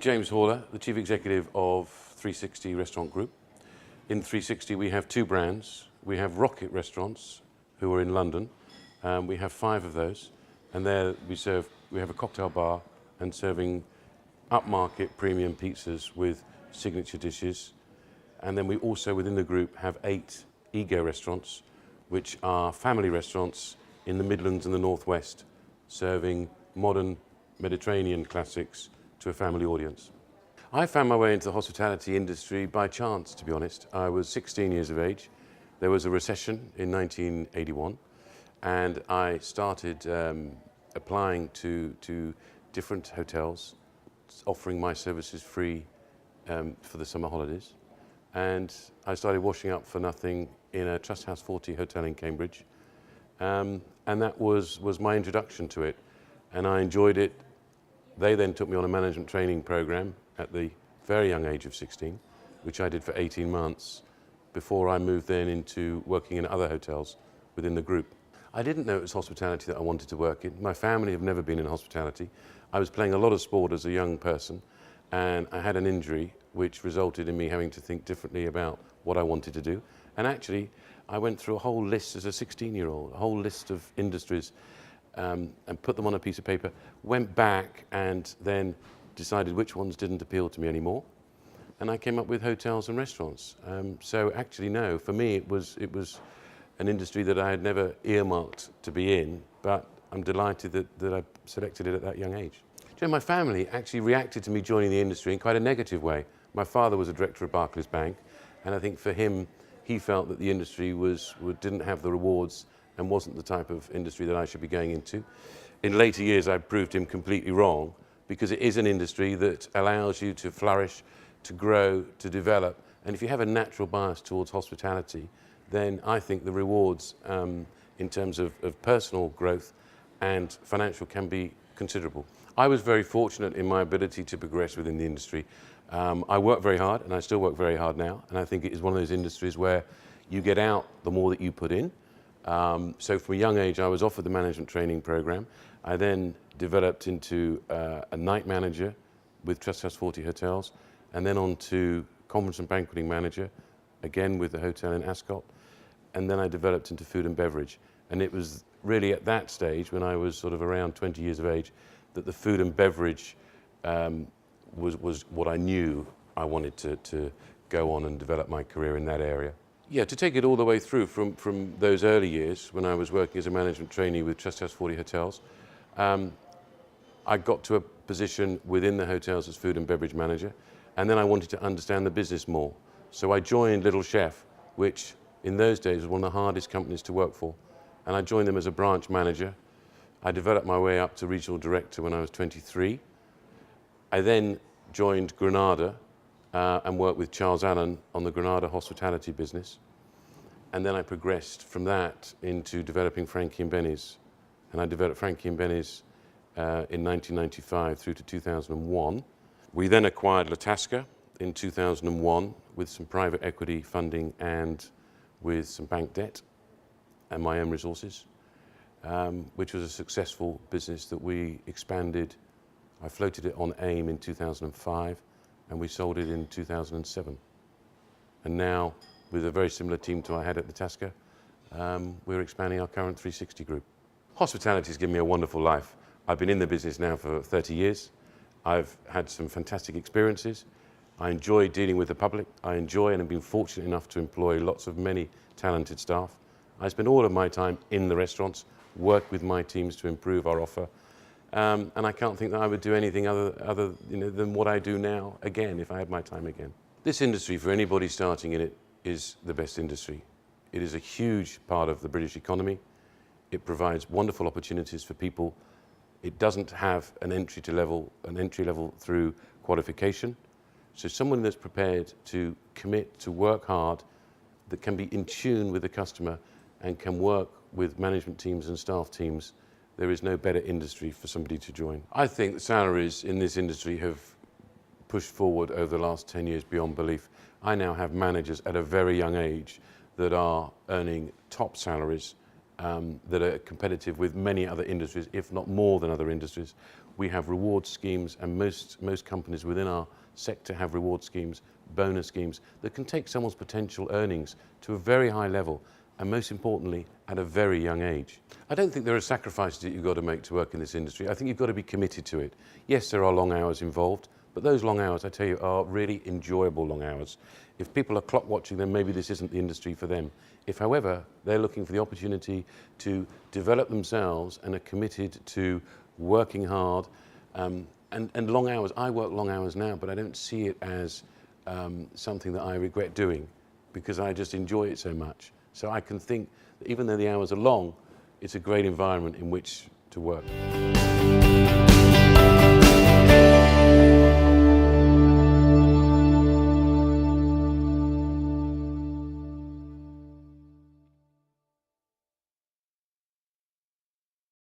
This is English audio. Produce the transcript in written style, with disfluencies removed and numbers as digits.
James Horler, the Chief Executive of 3Sixty Restaurant Group. In 3Sixty we have two brands. We have Rocket Restaurants, who are in London. We have 5 of those, and there we have a cocktail bar and serving upmarket premium pizzas with signature dishes. And then we also, within the group, have 8 Ego restaurants, which are family restaurants in the Midlands and the Northwest, serving modern Mediterranean classics to a family audience. I found my way into the hospitality industry by chance, to be honest. I was 16 years of age. There was a recession in 1981, and I started applying to different hotels, offering my services free for the summer holidays. And I started washing up for nothing in a Trust House 40 hotel in Cambridge. And that was my introduction to it. And I enjoyed it. They then took me on a management training program at the very young age of 16, which I did for 18 months before I moved then into working in other hotels within the group. I didn't know it was hospitality that I wanted to work in. My family have never been in hospitality. I was playing a lot of sport as a young person, and I had an injury which resulted in me having to think differently about what I wanted to do. And actually, I went through a whole list as a 16-year-old, a whole list of industries, and put them on a piece of paper, went back and then decided which ones didn't appeal to me anymore. And I came up with hotels and restaurants. So actually, no, for me it was an industry that I had never earmarked to be in, but I'm delighted that I selected it at that young age. You know, my family actually reacted to me joining the industry in quite a negative way. My father was a director of Barclays Bank, and I think for him, he felt that the industry didn't have the rewards and wasn't the type of industry that I should be going into. In later years, I proved him completely wrong, because it is an industry that allows you to flourish, to grow, to develop. And if you have a natural bias towards hospitality, then I think the rewards in terms of personal growth and financial can be considerable. I was very fortunate in my ability to progress within the industry. I worked very hard, and I still work very hard now, and I think it is one of those industries where you get out the more that you put in. So from a young age, I was offered the management training program. I then developed into a night manager with Trust House 40 hotels, and then on to conference and banqueting manager, again with the hotel in Ascot. And then I developed into food and beverage. And it was really at that stage, when I was sort of around 20 years of age, that the food and beverage was what I knew I wanted to go on and develop my career in that area. Yeah, to take it all the way through from those early years when I was working as a management trainee with Trust House 40 hotels, I got to a position within the hotels as food and beverage manager, and then I wanted to understand the business more. So I joined Little Chef, which in those days was one of the hardest companies to work for, and I joined them as a branch manager. I developed my way up to regional director when I was 23. I then joined Granada and worked with Charles Allen on the Granada hospitality business. And then I progressed from that into developing Frankie and Benny's. And I developed Frankie and Benny's in 1995 through to 2001. We then acquired Latasca in 2001 with some private equity funding and with some bank debt and my own resources, which was a successful business that we expanded. I floated it on AIM in 2005, and we sold it in 2007. And now, with a very similar team to I had at Latasca, we're expanding our current 3Sixty group. Hospitality has given me a wonderful life. I've been in the business now for 30 years. I've had some fantastic experiences. I enjoy dealing with the public. I enjoy and have been fortunate enough to employ many talented staff. I spend all of my time in the restaurants, work with my teams to improve our offer. And I can't think that I would do anything other than what I do now again, if I had my time again. This industry, for anybody starting in it, is the best industry. It is a huge part of the British economy. It provides wonderful opportunities for people. It doesn't have an entry level through qualification. So someone that's prepared to commit to work hard, that can be in tune with the customer and can work with management teams and staff teams, there is no better industry for somebody to join. I think the salaries in this industry have pushed forward over the last 10 years beyond belief. I now have managers at a very young age that are earning top salaries that are competitive with many other industries, if not more than other industries. We have reward schemes, and most companies within our sector have reward schemes, bonus schemes, that can take someone's potential earnings to a very high level, and most importantly, at a very young age. I don't think there are sacrifices that you've got to make to work in this industry. I think you've got to be committed to it. Yes, there are long hours involved, but those long hours, I tell you, are really enjoyable long hours. If people are clock watching, then maybe this isn't the industry for them. If, however, they're looking for the opportunity to develop themselves and are committed to working hard, and long hours, I work long hours now, but I don't see it as something that I regret doing, because I just enjoy it so much. So I can think that even though the hours are long, it's a great environment in which to work.